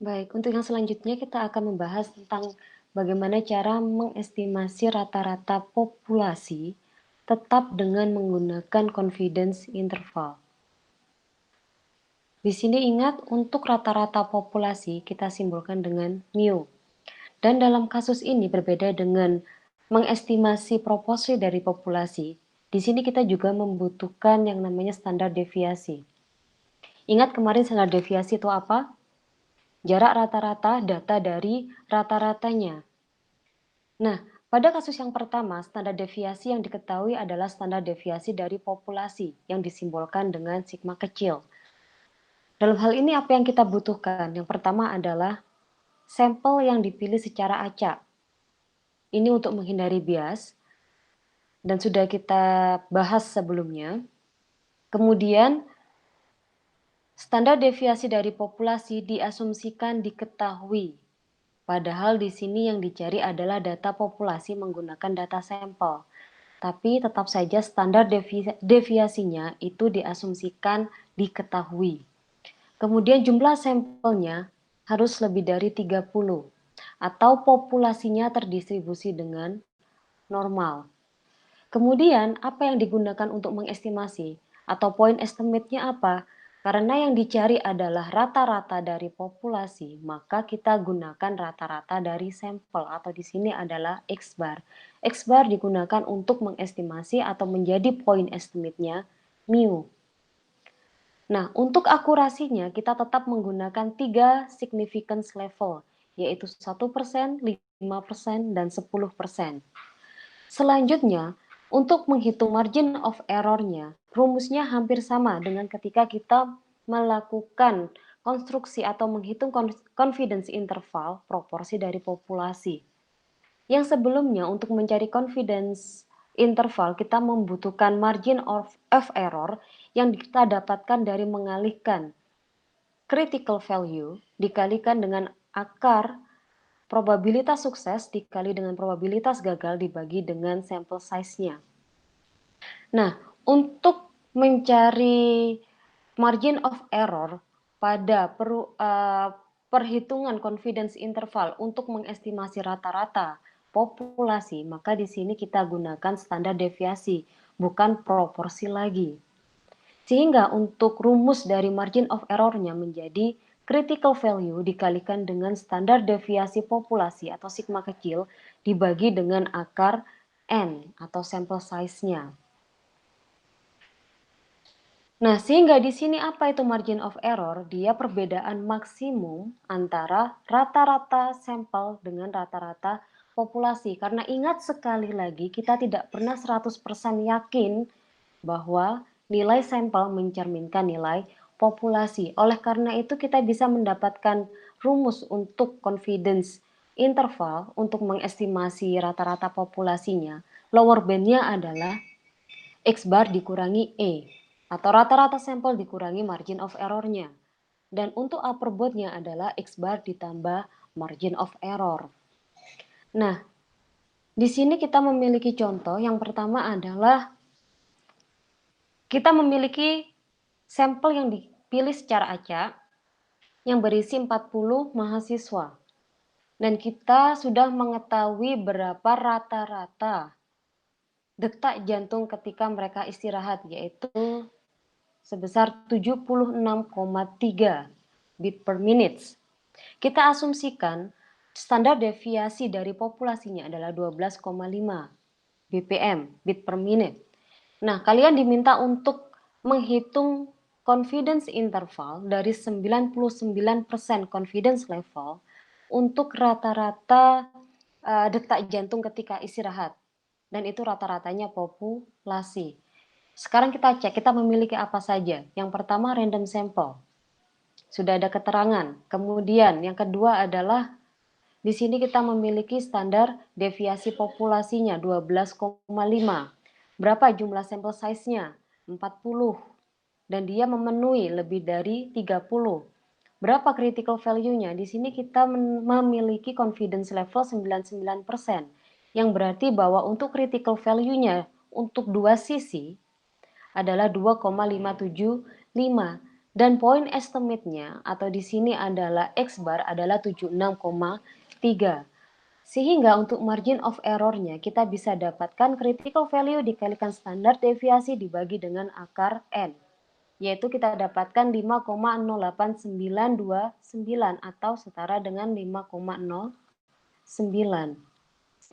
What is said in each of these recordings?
Baik, untuk yang selanjutnya kita akan membahas tentang bagaimana cara mengestimasi rata-rata populasi tetap dengan menggunakan confidence interval. Di sini ingat, untuk rata-rata populasi kita simbolkan dengan mu. Dan dalam kasus ini berbeda dengan mengestimasi proporsi dari populasi. Di sini kita juga membutuhkan yang namanya standar deviasi. Ingat kemarin standar deviasi itu apa? Jarak rata-rata data dari rata-ratanya. Nah, pada kasus yang pertama, standar deviasi yang diketahui adalah standar deviasi dari populasi yang disimbolkan dengan sigma kecil. Dalam hal ini apa yang kita butuhkan? Yang pertama adalah sampel yang dipilih secara acak. Ini untuk menghindari bias dan sudah kita bahas sebelumnya. Kemudian standar deviasi dari populasi diasumsikan diketahui. Padahal di sini yang dicari adalah data populasi menggunakan data sampel. Tapi tetap saja standar deviasinya itu diasumsikan diketahui. Kemudian jumlah sampelnya harus lebih dari 30 atau populasinya terdistribusi dengan normal. Kemudian apa yang digunakan untuk mengestimasi atau point estimate-nya apa? Karena yang dicari adalah rata-rata dari populasi, maka kita gunakan rata-rata dari sampel atau di sini adalah X bar. X bar digunakan untuk mengestimasi atau menjadi point estimate-nya mu. Nah, untuk akurasinya kita tetap menggunakan 3 significance level, yaitu 1%, 5%, dan 10%. Selanjutnya, untuk menghitung margin of error-nya, rumusnya hampir sama dengan ketika kita melakukan konstruksi atau menghitung confidence interval proporsi dari populasi. Yang sebelumnya untuk mencari confidence interval kita membutuhkan margin of error yang kita dapatkan dari mengalihkan critical value dikalikan dengan akar probabilitas sukses dikali dengan probabilitas gagal dibagi dengan sampel size-nya. Nah, untuk mencari margin of error pada perhitungan confidence interval untuk mengestimasi rata-rata populasi, maka di sini kita gunakan standar deviasi, bukan proporsi lagi. Sehingga untuk rumus dari margin of error-nya menjadi critical value dikalikan dengan standar deviasi populasi atau sigma kecil dibagi dengan akar N atau sample size-nya. Nah, sehingga di sini apa itu margin of error? Dia perbedaan maksimum antara rata-rata sampel dengan rata-rata populasi. Karena ingat sekali lagi, kita tidak pernah 100% yakin bahwa nilai sampel mencerminkan nilai populasi. Oleh karena itu kita bisa mendapatkan rumus untuk confidence interval untuk mengestimasi rata-rata populasinya. Lower bandnya adalah X bar dikurangi E atau rata-rata sampel dikurangi margin of error-nya. Dan untuk upper boundnya adalah X bar ditambah margin of error. Nah, di sini kita memiliki contoh. Yang pertama adalah kita memiliki sampel yang dipilih secara acak yang berisi 40 mahasiswa. Dan kita sudah mengetahui berapa rata-rata detak jantung ketika mereka istirahat, yaitu sebesar 76,3 beat per minute. Kita asumsikan standar deviasi dari populasinya adalah 12,5 bpm beat per minute. Nah, kalian diminta untuk menghitung confidence interval dari 99% confidence level untuk rata-rata detak jantung ketika istirahat. Dan itu rata-ratanya populasi. Sekarang kita cek, kita memiliki apa saja. Yang pertama random sample. Sudah ada keterangan. Kemudian yang kedua adalah di sini kita memiliki standar deviasi populasinya 12,5. Berapa jumlah sampel size-nya? 40. Dan dia memenuhi lebih dari 30. Berapa critical value-nya? Di sini kita memiliki confidence level 99%. Yang berarti bahwa untuk critical value-nya untuk dua sisi adalah 2,575. Dan point estimate-nya atau di sini adalah X bar adalah 76,3. Sehingga untuk margin of error-nya kita bisa dapatkan critical value dikalikan standar deviasi dibagi dengan akar N. Yaitu kita dapatkan 5,08929 atau setara dengan 5,09.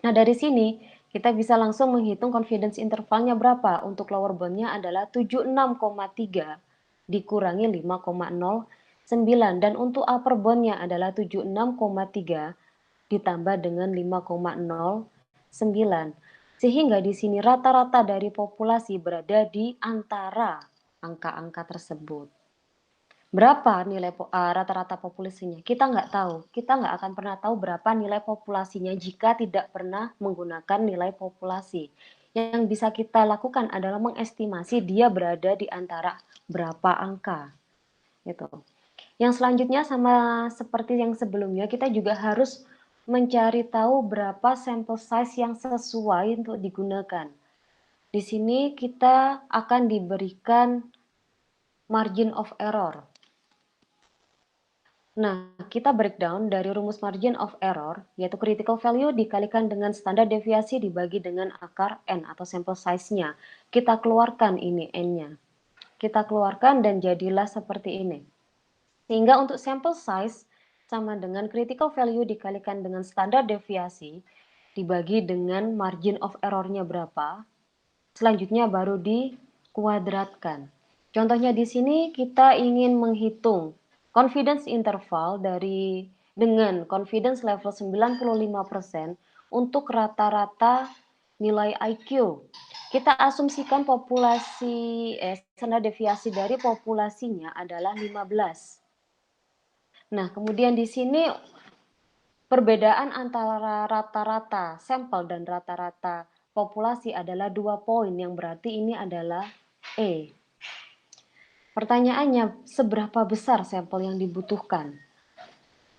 Nah, dari sini kita bisa langsung menghitung confidence intervalnya berapa. Untuk lower bound-nya adalah 76,3 dikurangi 5,09 dan untuk upper bound-nya adalah 76,3 ditambah dengan 5,09. Sehingga di sini rata-rata dari populasi berada di antara angka-angka tersebut. Berapa nilai rata-rata populasinya? Kita nggak tahu. Kita nggak akan pernah tahu berapa nilai populasinya jika tidak pernah menggunakan nilai populasi. Yang bisa kita lakukan adalah mengestimasi dia berada di antara berapa angka. Gitu. Yang selanjutnya sama seperti yang sebelumnya, kita juga harus mencari tahu berapa sampel size yang sesuai untuk digunakan. Di sini kita akan diberikan margin of error. Nah, kita breakdown dari rumus margin of error, yaitu critical value dikalikan dengan standar deviasi dibagi dengan akar N atau sample size-nya. Kita keluarkan ini N-nya. Kita keluarkan dan jadilah seperti ini. Sehingga untuk sample size sama dengan critical value dikalikan dengan standar deviasi dibagi dengan margin of error-nya berapa. Selanjutnya baru dikuadratkan. Contohnya di sini kita ingin menghitung confidence interval dengan confidence level 95% untuk rata-rata nilai IQ. Kita asumsikan standar deviasi dari populasinya adalah 15. Nah, kemudian di sini perbedaan antara rata-rata sampel dan rata-rata populasi adalah 2 poin, yang berarti ini adalah E. Pertanyaannya, seberapa besar sampel yang dibutuhkan?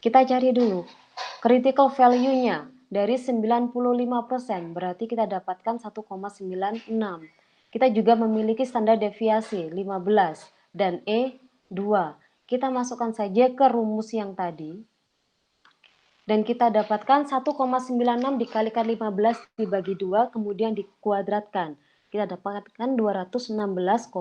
Kita cari dulu. Critical value-nya dari 95%, berarti kita dapatkan 1,96. Kita juga memiliki standar deviasi 15 dan E 2. Kita masukkan saja ke rumus yang tadi. Dan kita dapatkan 1,96 dikalikan 15 dibagi 2, kemudian dikuadratkan. Kita dapatkan 216,09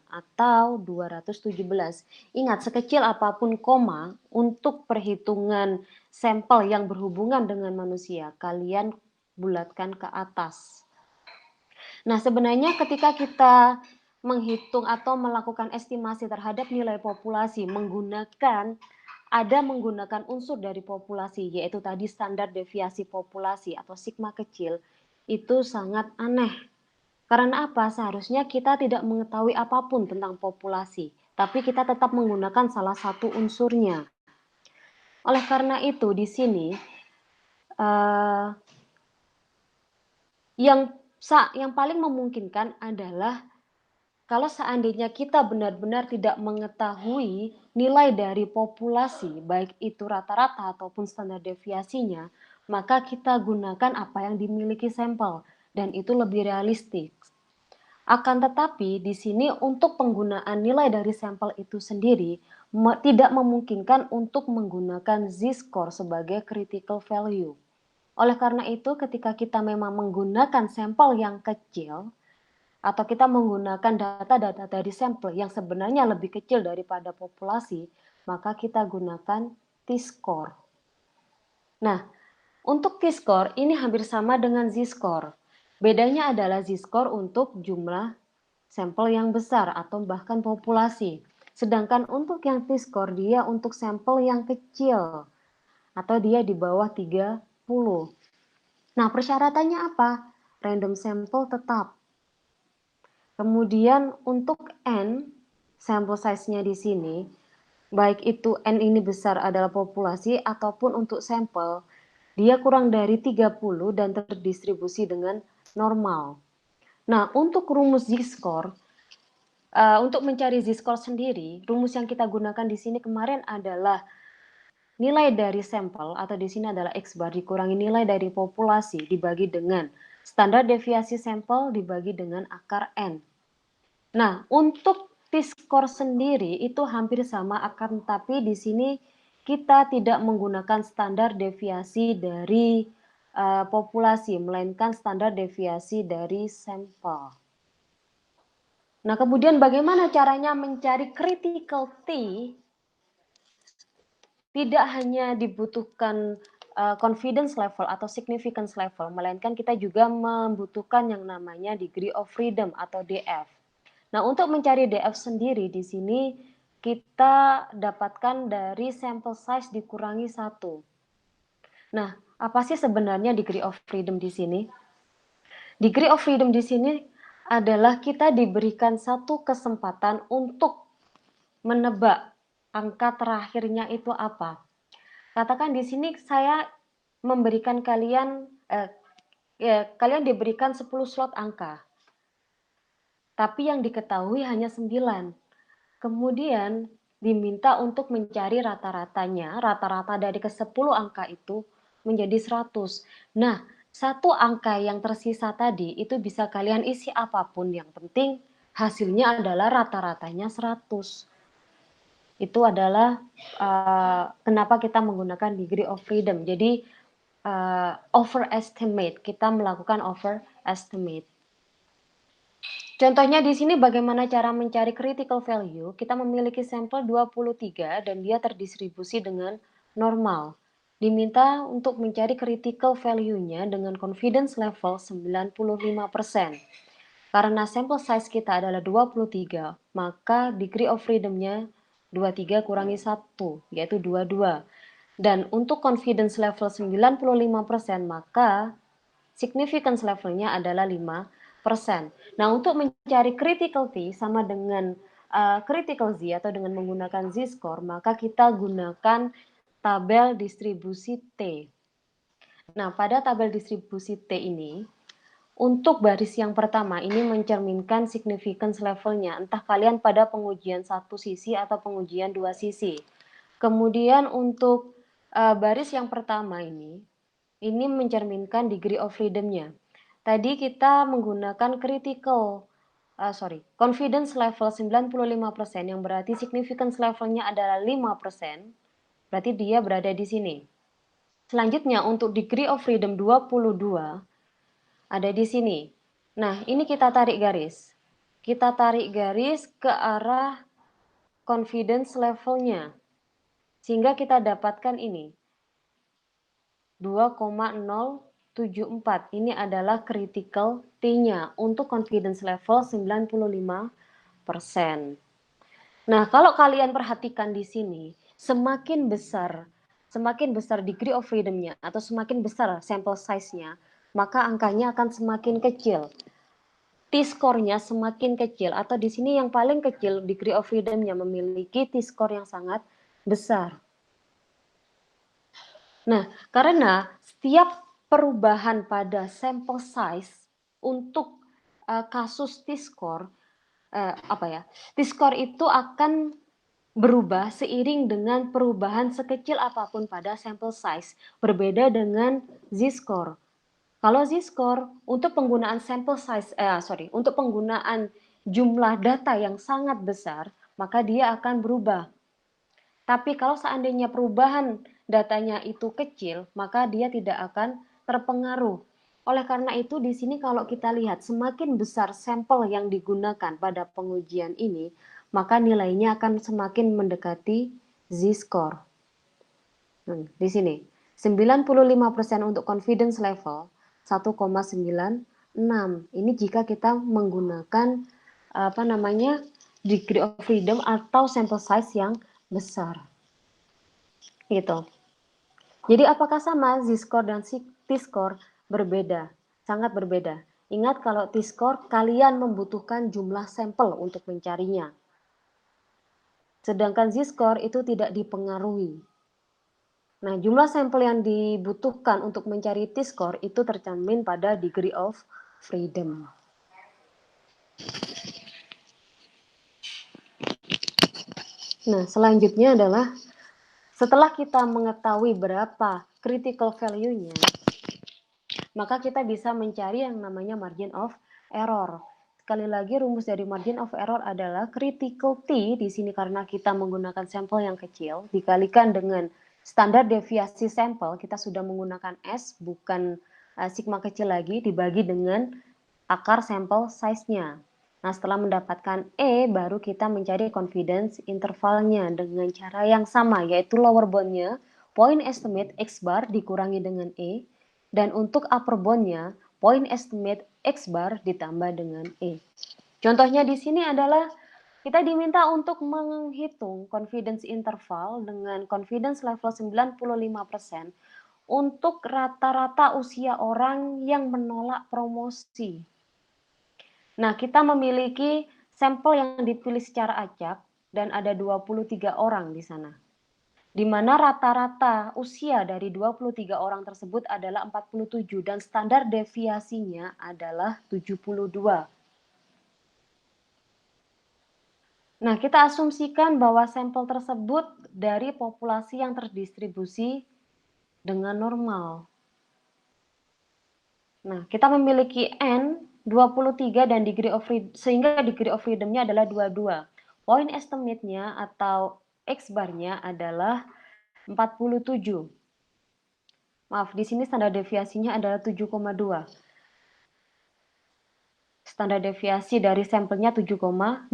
atau 217. Ingat, sekecil apapun koma untuk perhitungan sampel yang berhubungan dengan manusia, kalian bulatkan ke atas. Nah, sebenarnya ketika kita menghitung atau melakukan estimasi terhadap nilai populasi menggunakan unsur dari populasi, yaitu tadi standar deviasi populasi atau sigma kecil, itu sangat aneh. Karena apa? Seharusnya kita tidak mengetahui apapun tentang populasi, tapi kita tetap menggunakan salah satu unsurnya. Oleh karena itu, di sini yang paling memungkinkan adalah kalau seandainya kita benar-benar tidak mengetahui nilai dari populasi, baik itu rata-rata ataupun standar deviasinya, maka kita gunakan apa yang dimiliki sampel, dan itu lebih realistis. Akan tetapi, di sini untuk penggunaan nilai dari sampel itu sendiri tidak memungkinkan untuk menggunakan z-score sebagai critical value. Oleh karena itu, ketika kita memang menggunakan sampel yang kecil, atau kita menggunakan data-data dari sampel yang sebenarnya lebih kecil daripada populasi, maka kita gunakan t-score. Nah, untuk t-score ini hampir sama dengan z-score. Bedanya adalah z-score untuk jumlah sampel yang besar atau bahkan populasi. Sedangkan untuk yang t-score dia untuk sampel yang kecil atau dia di bawah 30. Nah, persyaratannya apa? Random sample tetap. Kemudian untuk N, sample size-nya di sini, baik itu N ini besar adalah populasi ataupun untuk sampel, dia kurang dari 30 dan terdistribusi dengan normal. Nah, untuk rumus z-score, untuk mencari z-score sendiri, rumus yang kita gunakan di sini kemarin adalah nilai dari sampel atau di sini adalah X bar dikurangi nilai dari populasi dibagi dengan standar deviasi sampel dibagi dengan akar N. Nah, untuk T-score sendiri itu hampir sama, akan tapi di sini kita tidak menggunakan standar deviasi dari populasi, melainkan standar deviasi dari sampel. Nah, kemudian bagaimana caranya mencari critical T? Tidak hanya dibutuhkan confidence level atau significance level, melainkan kita juga membutuhkan yang namanya degree of freedom atau DF. Nah, untuk mencari DF sendiri di sini kita dapatkan dari sample size dikurangi 1. Nah, apa sih sebenarnya degree of freedom di sini? Degree of freedom di sini adalah kita diberikan satu kesempatan untuk menebak angka terakhirnya itu apa. Katakan di sini saya memberikan kalian kalian diberikan 10 slot angka. Tapi yang diketahui hanya 9. Kemudian diminta untuk mencari rata-ratanya, rata-rata dari ke-10 angka itu menjadi 100. Nah, satu angka yang tersisa tadi itu bisa kalian isi apapun, yang penting hasilnya adalah rata-ratanya 100. Itu adalah kenapa kita menggunakan degree of freedom. Jadi overestimate, kita melakukan overestimate. Contohnya di sini bagaimana cara mencari critical value. Kita memiliki sampel 23 dan dia terdistribusi dengan normal. Diminta untuk mencari critical value-nya dengan confidence level 95%. Karena sampel size kita adalah 23, maka degree of freedom-nya 23 kurangi 1, yaitu 22. Dan untuk confidence level 95%, maka significance levelnya adalah 5%. Nah, untuk mencari critical T sama dengan critical Z atau dengan menggunakan Z-score, maka kita gunakan tabel distribusi T. Nah, pada tabel distribusi T ini, untuk baris yang pertama ini mencerminkan significance levelnya, entah kalian pada pengujian satu sisi atau pengujian dua sisi. Kemudian untuk baris yang pertama ini mencerminkan degree of freedom-nya. Tadi kita menggunakan confidence level 95% yang berarti significance levelnya adalah 5%, berarti dia berada di sini. Selanjutnya untuk degree of freedom 22 ada di sini. Nah, ini kita tarik garis. Kita tarik garis ke arah confidence levelnya. Sehingga kita dapatkan ini. 2,074. Ini adalah critical T-nya untuk confidence level 95%. Nah, kalau kalian perhatikan di sini, semakin besar degree of freedom-nya atau semakin besar sample size-nya, maka angkanya akan semakin kecil. T-score-nya semakin kecil, atau di sini yang paling kecil degree of freedom-nya memiliki T-score yang sangat besar. Nah, karena setiap perubahan pada sample size untuk kasus T-score T-score itu akan berubah seiring dengan perubahan sekecil apapun pada sample size, berbeda dengan Z-score. Kalau Z-score untuk penggunaan untuk penggunaan jumlah data yang sangat besar, maka dia akan berubah. Tapi kalau seandainya perubahan datanya itu kecil, maka dia tidak akan terpengaruh. Oleh karena itu di sini kalau kita lihat semakin besar sampel yang digunakan pada pengujian ini, maka nilainya akan semakin mendekati Z-score. Di sini 95% untuk confidence level 1,96. Ini jika kita menggunakan degree of freedom atau sample size yang besar. Gitu. Jadi apakah sama Z-score dan T-score? Berbeda, sangat berbeda. Ingat kalau T-score kalian membutuhkan jumlah sampel untuk mencarinya. Sedangkan Z-score itu tidak dipengaruhi. Nah, jumlah sampel yang dibutuhkan untuk mencari T-score itu tercermin pada degree of freedom. Nah, selanjutnya adalah setelah kita mengetahui berapa critical value-nya, maka kita bisa mencari yang namanya margin of error. sekali lagi rumus dari margin of error adalah critical T di sini karena kita menggunakan sampel yang kecil dikalikan dengan standar deviasi sampel, kita sudah menggunakan S bukan sigma kecil lagi, dibagi dengan akar sampel size-nya. Nah, setelah mendapatkan E, baru kita mencari confidence intervalnya dengan cara yang sama, yaitu lower bound-nya, point estimate X bar dikurangi dengan E, dan untuk upper bound-nya, point estimate X bar ditambah dengan E. Contohnya di sini adalah kita diminta untuk menghitung confidence interval dengan confidence level 95% untuk rata-rata usia orang yang menolak promosi. Nah, kita memiliki sampel yang dipilih secara acak dan ada 23 orang di sana. Di mana rata-rata usia dari 23 orang tersebut adalah 47 dan standar deviasinya adalah 72. Nah, kita asumsikan bahwa sampel tersebut dari populasi yang terdistribusi dengan normal. Nah, kita memiliki N 23 dan degree of freedom, sehingga degree of freedom-nya adalah 22. Point estimate-nya atau X bar-nya adalah 47. Maaf, di sini standar deviasinya adalah 7,2. Standar deviasi dari sampelnya 7,2.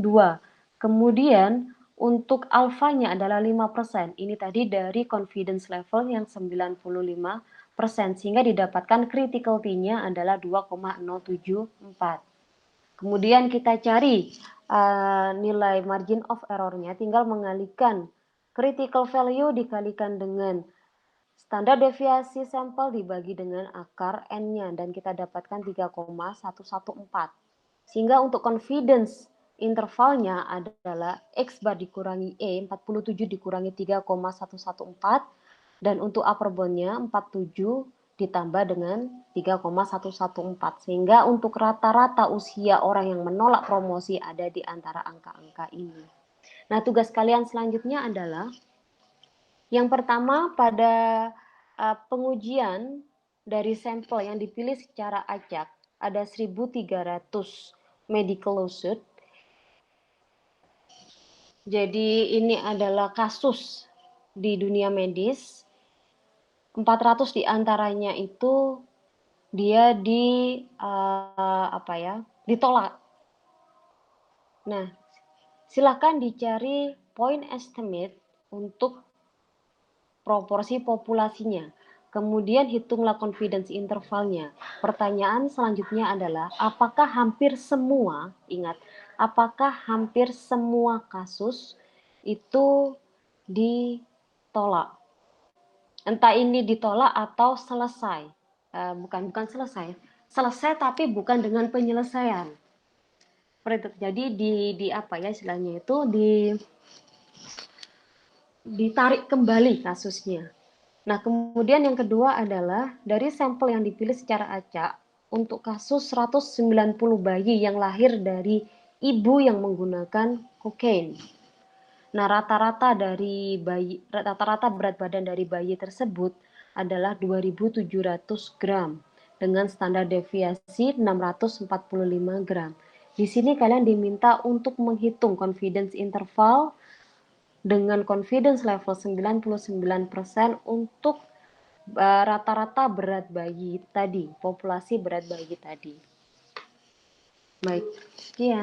Kemudian untuk alfanya adalah 5%. Ini tadi dari confidence level yang 95%, sehingga didapatkan critical T-nya adalah 2,074. Kemudian kita cari nilai margin of error-nya, tinggal mengalihkan critical value dikalikan dengan standar deviasi sampel dibagi dengan akar N-nya dan kita dapatkan 3,114. Sehingga untuk confidence intervalnya adalah X bar dikurangi E, 47 dikurangi 3,114, dan untuk upper bound-nya 47 ditambah dengan 3,114. Sehingga untuk rata-rata usia orang yang menolak promosi ada di antara angka-angka ini. Nah, tugas kalian selanjutnya adalah yang pertama pada pengujian dari sampel yang dipilih secara acak ada 1.300 medical lawsuit. Jadi ini adalah kasus di dunia medis. 400 diantaranya itu dia ditolak. Nah, silakan dicari point estimate untuk proporsi populasinya. Kemudian hitunglah confidence intervalnya. Pertanyaan selanjutnya adalah apakah hampir semua, ingat, apakah hampir semua kasus itu ditolak? Entah ini ditolak atau selesai. Bukan selesai. Selesai tapi bukan dengan penyelesaian. Jadi istilahnya itu ditarik kembali kasusnya. Nah, kemudian yang kedua adalah dari sampel yang dipilih secara acak untuk kasus 190 bayi yang lahir dari ibu yang menggunakan kokain. Nah, rata-rata berat badan dari bayi tersebut adalah 2.700 gram dengan standar deviasi 645 gram. Di sini kalian diminta untuk menghitung confidence interval dengan confidence level 99% untuk rata-rata berat bayi tadi, populasi berat bayi tadi. Baik, sekian.